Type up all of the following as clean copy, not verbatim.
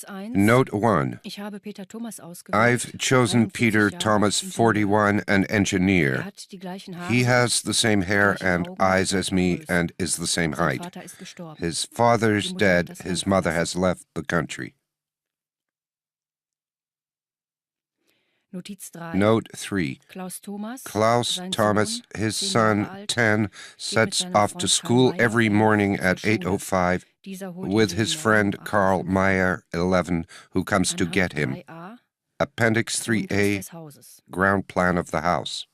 Note 1. I've chosen Peter Thomas, 41, an engineer. He has the same hair and eyes as me and is the same height. His father's dead. His mother has left the country. Note 3. Klaus Thomas, his son, 10, sets off to school every morning at 8:05 with his friend Karl Meyer, 11, who comes to get him. Appendix 3a, ground plan of the house.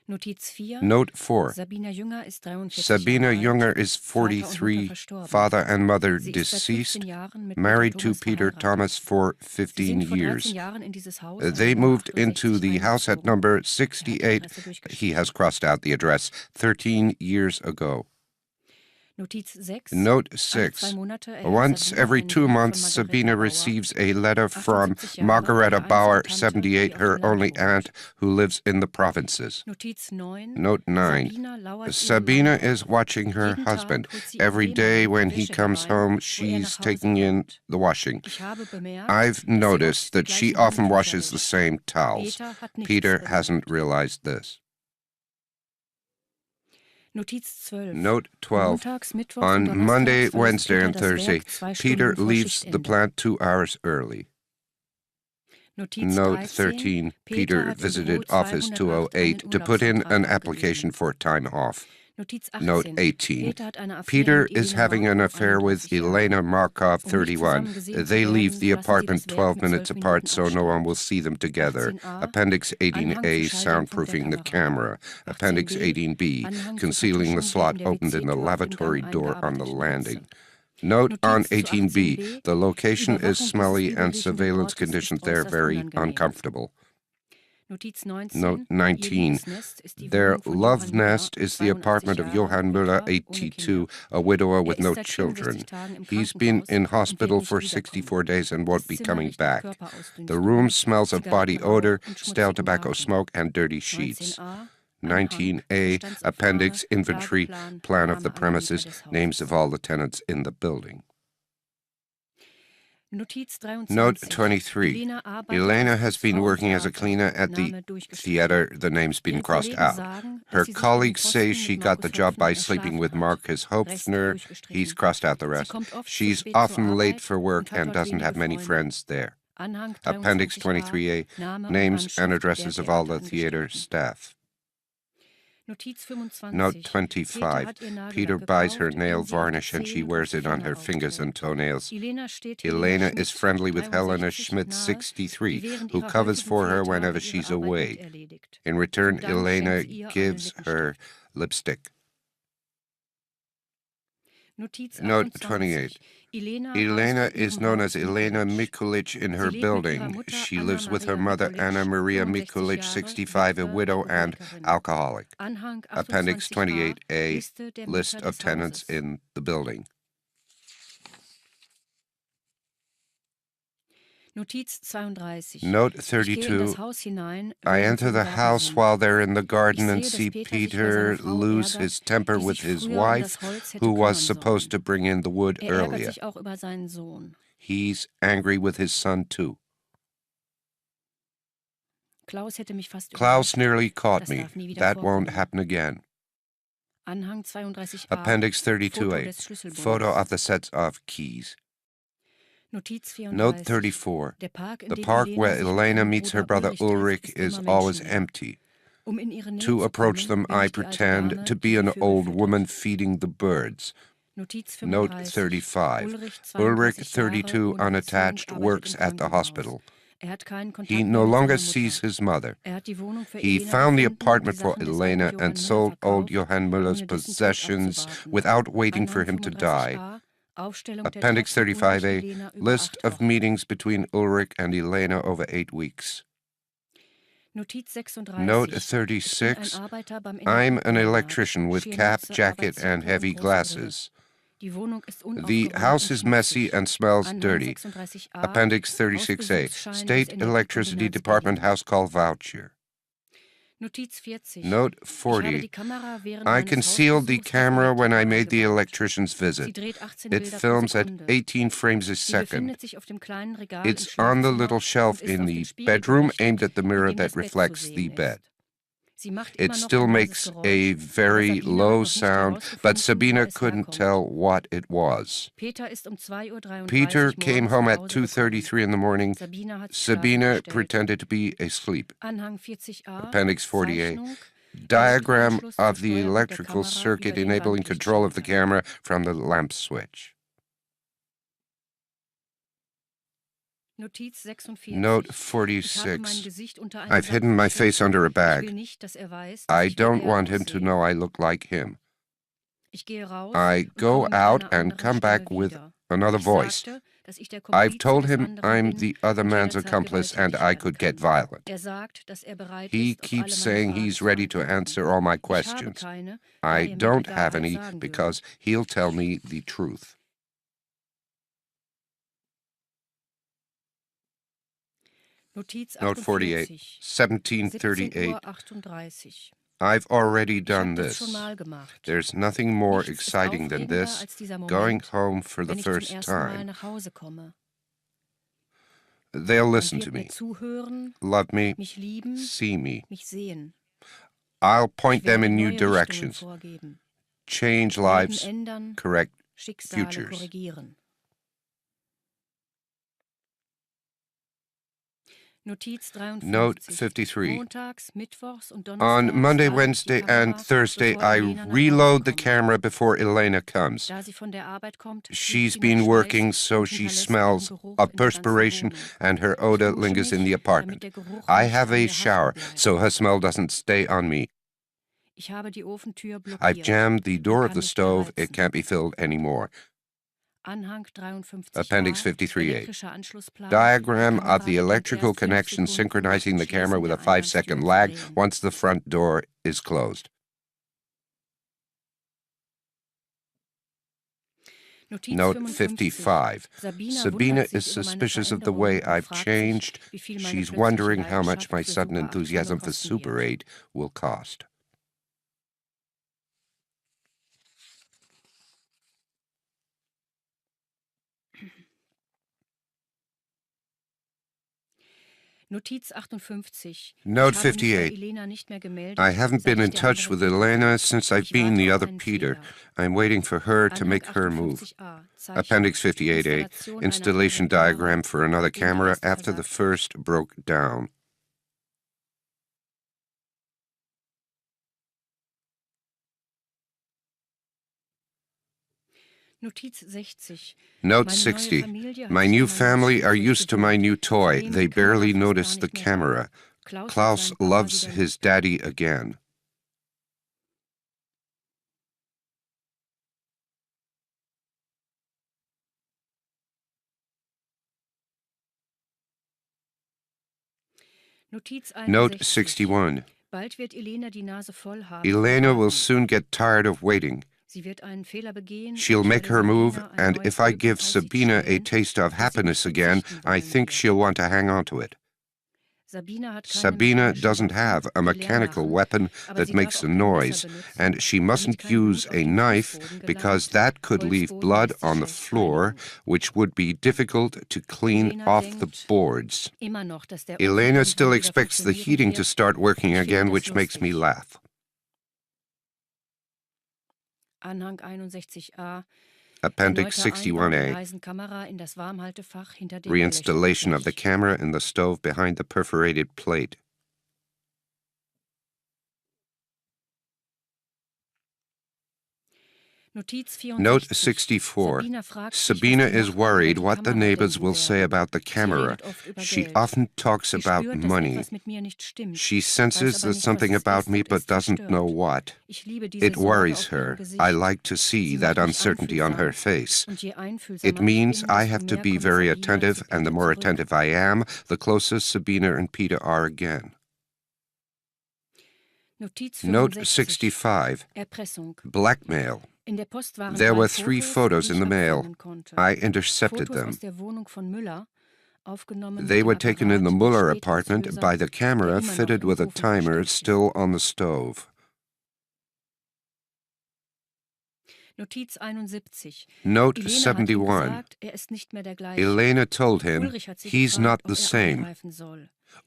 Note 4. Sabine Junger is 43, father and mother deceased, married to Peter Thomas for 15 years. They moved into the house at number 68, he has crossed out the address, 13 years ago. Note 6. Once every 2 months, Sabine receives a letter from Margareta Bauer, 78, her only aunt, who lives in the provinces. Note 9. Sabine is watching her husband. Every day when he comes home, she's taking in the washing. I've noticed that she often washes the same towels. Peter hasn't realized this. Note 12. On Monday, Wednesday, and Thursday, Peter leaves the plant 2 hours early. Note 13. Peter visited Office 208 to put in an application for time off. Note 18. Peter is having an affair with Elena Markov, 31. They leave the apartment 12 minutes apart so no one will see them together. Appendix 18a, soundproofing the camera. Appendix 18b, concealing the slot opened in the lavatory door on the landing. Note on 18b, the location is smelly and surveillance conditions there very uncomfortable. Note 19. Their love nest is the apartment of Johann Müller, 82, a widower with no children. He's been in hospital for 64 days and won't be coming back. The room smells of body odor, stale tobacco smoke, and dirty sheets. 19a, appendix, inventory, plan of the premises, names of all the tenants in the building. Note 23. Elena has been working as a cleaner at the theater. The name's been crossed out. Her colleagues say she got the job by sleeping with Marcus Hopfner. He's crossed out the rest. She's often late for work and doesn't have many friends there. Appendix 23a, names and addresses of all the theater staff. Note 25. Peter buys her nail varnish and she wears it on her fingers and toenails. Elena is friendly with Helena Schmidt, 63, who covers for her whenever she's away. In return, Elena gives her lipstick. Note 28. Elena is known as Elena Mikulich in her building. She lives with her mother, Anna Maria Mikulich, 65, a widow and alcoholic. Appendix 28a, list of tenants in the building. Note 32. I enter the house while they're in the garden and see Peter lose his temper with his wife, who was supposed to bring in the wood earlier. He's angry with his son, too. Klaus nearly caught me. That won't happen again. Appendix 32a, photo of the sets of keys. Note 34. The park where Elena meets her brother Ulrich is always empty. To approach them, I pretend to be an old woman feeding the birds. Note 35. Ulrich, 32, unattached, works at the hospital. He no longer sees his mother. He found the apartment for Elena and sold old Johann Müller's possessions without waiting for him to die. Appendix 35a, list of meetings between Ulrich and Elena over 8 weeks. Note 36, I'm an electrician with cap, jacket, and heavy glasses. The house is messy and smells dirty. Appendix 36a, State Electricity Department house call voucher. Note 40. I concealed the camera when I made the electrician's visit. It films at 18 frames a second. It's on the little shelf in the bedroom aimed at the mirror that reflects the bed. It still makes a very low sound, but Sabina couldn't tell what it was. Peter came home at 2:33 in the morning. Sabina pretended to be asleep. Appendix 48. Diagram of the electrical circuit enabling control of the camera from the lamp switch. Note 46. I've hidden my face under a bag. I don't want him to know I look like him. I go out and come back with another voice. I've told him I'm the other man's accomplice and I could get violent. He keeps saying he's ready to answer all my questions. I don't have any because he'll tell me the truth. Note 48, 1738. I've already done this. There's nothing more exciting than this, going home for the first time. They'll listen to me, love me, see me. I'll point them in new directions, change lives, correct futures. Note 53. On Monday, Wednesday, and Thursday, I reload the camera before Elena comes. She's been working, so she smells of perspiration, and her odor lingers in the apartment. I have a shower, so her smell doesn't stay on me. I've jammed the door of the stove. It can't be filled anymore. Appendix 53A. Diagram of the electrical connection synchronizing the camera with a 5-second lag once the front door is closed. Note 55. Sabina is suspicious of the way I've changed. She's wondering how much my sudden enthusiasm for Super 8 will cost. Note 58. I haven't been in touch with Elena since I've been the other Peter. I'm waiting for her to make her move. Appendix 58A. Installation diagram for another camera after the first broke down. Note 60. My new family are used to my new toy. They barely notice the camera. Klaus loves his daddy again. Note 61. Elena will soon get tired of waiting. She'll make her move, and if I give Sabina a taste of happiness again, I think she'll want to hang on to it. Sabina doesn't have a mechanical weapon that makes a noise, and she mustn't use a knife because that could leave blood on the floor, which would be difficult to clean off the boards. Elena still expects the heating to start working again, which makes me laugh. Appendix 61A. Reinstallation of the camera in the stove behind the perforated plate. Note 64. Sabina is worried what the neighbors will say about the camera. She often talks about money. She senses there's something about me but doesn't know what. It worries her. I like to see that uncertainty on her face. It means I have to be very attentive, and the more attentive I am, the closer Sabina and Peter are again. Note 65. Blackmail. There were 3 photos in the mail. I intercepted them. They were taken in the Muller apartment by the camera fitted with a timer still on the stove. Note 71. Elena told him he's not the same.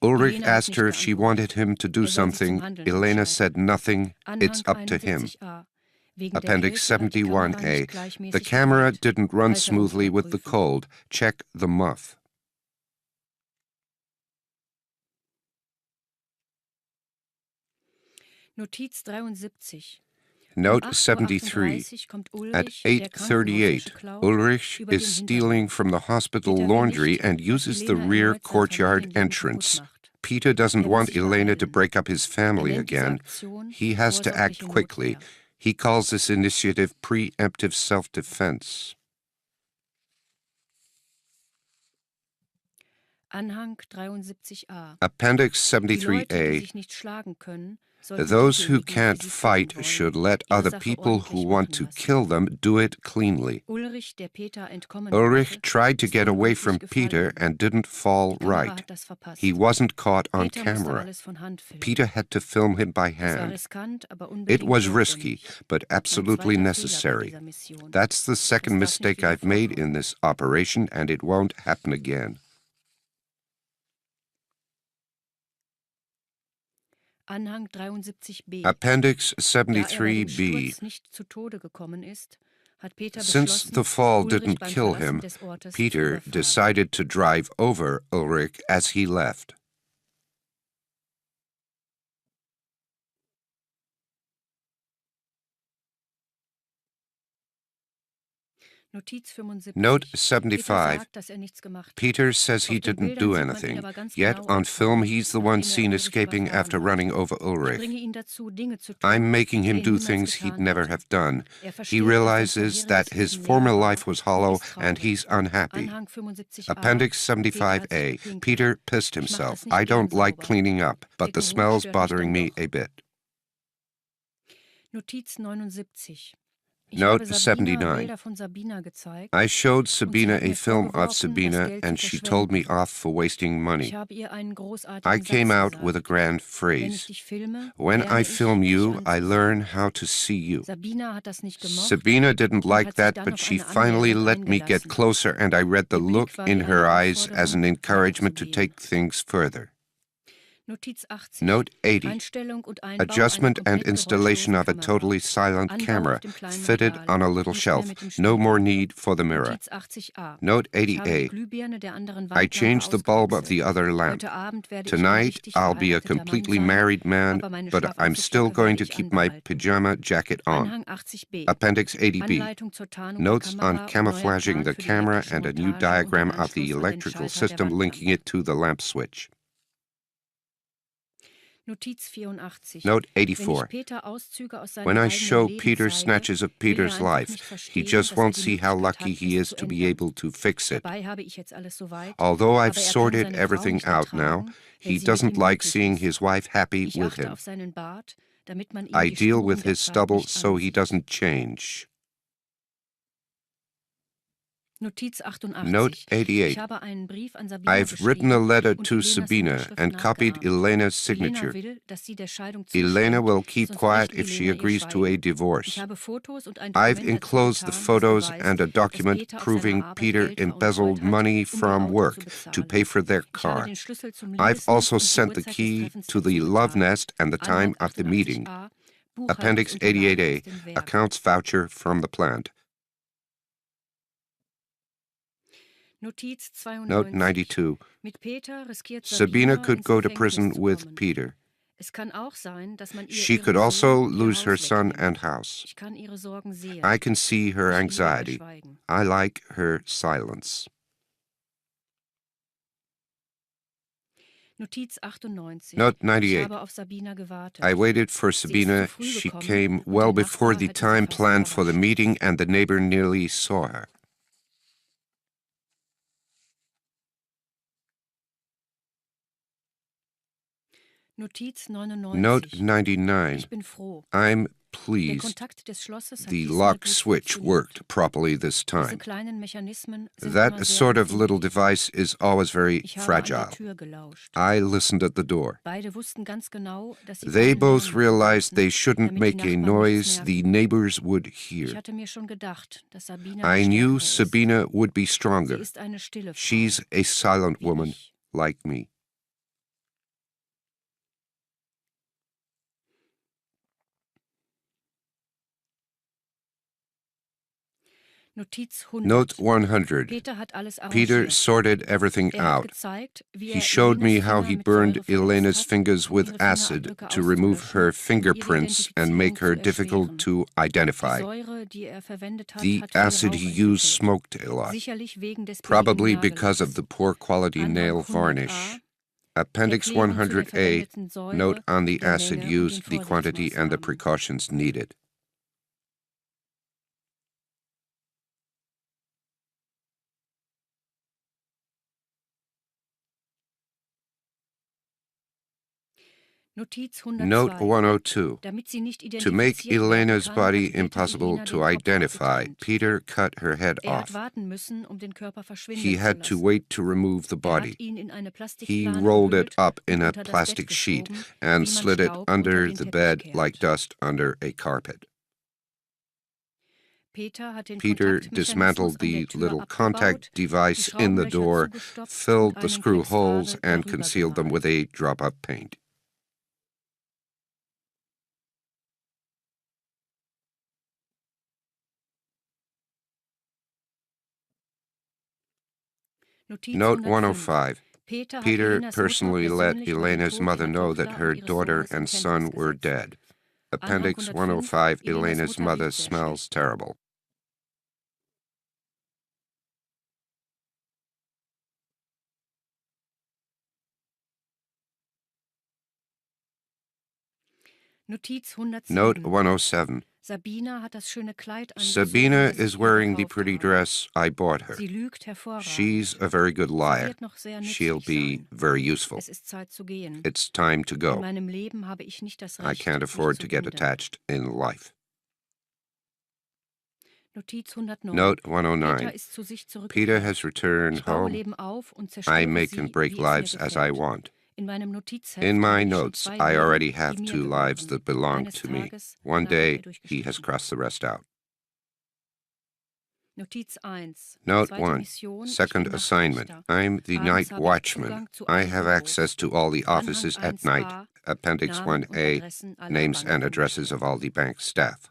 Ulrich asked her if she wanted him to do something. Elena said nothing. It's up to him. Appendix 71A. The camera didn't run smoothly with the cold. Check the muff. Note 73. At 8:38, Ulrich is stealing from the hospital laundry and uses the rear courtyard entrance. Peter doesn't want Elena to break up his family again. He has to act quickly. He calls this initiative preemptive self-defense. Appendix 73A. Those who can't fight should let other people who want to kill them do it cleanly. Ulrich tried to get away from Peter and didn't fall right. He wasn't caught on camera. Peter had to film him by hand. It was risky, but absolutely necessary. That's the second mistake I've made in this operation, and it won't happen again. Appendix 73B. Since the fall didn't kill him, Peter decided to drive over Ulrich as he left. Note 75. Peter says he didn't do anything, yet on film he's the one seen escaping after running over Ulrich. I'm making him do things he'd never have done. He realizes that his former life was hollow and he's unhappy. Appendix 75A. Peter pissed himself. I don't like cleaning up, but the smell's bothering me a bit. Note 79. I showed Sabina a film of Sabina and she told me off for wasting money. I came out with a grand phrase. When I film you, I learn how to see you. Sabina didn't like that, but she finally let me get closer and I read the look in her eyes as an encouragement to take things further. Note 80. Adjustment and installation of a totally silent camera, fitted on a little shelf. No more need for the mirror. Note 80A. I changed the bulb of the other lamp. Tonight, I'll be a completely married man, but I'm still going to keep my pajama jacket on. Appendix 80B. Notes on camouflaging the camera and a new diagram of the electrical system linking it to the lamp switch. Note 84. When I show Peter snatches of Peter's life, he just won't see how lucky he is to be able to fix it. Although I've sorted everything out now, he doesn't like seeing his wife happy with him. I deal with his stubble so he doesn't change. Note 88. I've written a letter to Sabina and copied Elena's signature. Elena will keep quiet if she agrees to a divorce. I've enclosed the photos and a document proving Peter embezzled money from work to pay for their car. I've also sent the key to the love nest and the time of the meeting. Appendix 88A, accounts voucher from the plant. Note 92. Sabina could go to prison with Peter. She could also lose her son and house. I can see her anxiety. I like her silence. Note 98. I waited for Sabina. She came well before the time planned for the meeting and the neighbor nearly saw her. Note 99. I'm pleased the lock switch worked properly this time. That sort of little device is always very fragile. I listened at the door. They both realized they shouldn't make a noise the neighbors would hear. I knew Sabina would be stronger. She's a silent woman like me. Note 100. Peter sorted everything out. He showed me how he burned Elena's fingers with acid to remove her fingerprints and make her difficult to identify. The acid he used smoked a lot, probably because of the poor quality nail varnish. Appendix 100A, note on the acid used, the quantity and the precautions needed. Note 102. To make Elena's body impossible to identify, Peter cut her head off. He had to wait to remove the body. He rolled it up in a plastic sheet and slid it under the bed like dust under a carpet. Peter dismantled the little contact device in the door, filled the screw holes, and concealed them with a drop of paint. Note 105. Peter personally let Elena's mother know that her daughter and son were dead. Appendix 105. Elena's mother smells terrible. Note 107. Sabina is wearing the pretty dress I bought her. She's a very good liar. She'll be very useful. It's time to go. I can't afford to get attached in life. Note 109. Peter has returned home. I make and break lives as I want. In my notes, I already have 2 lives that belong to me. One day, he has crossed the rest out. Note 1. Second assignment. I'm the night watchman. I have access to all the offices at night. Appendix 1A. Names and addresses of all the bank staff.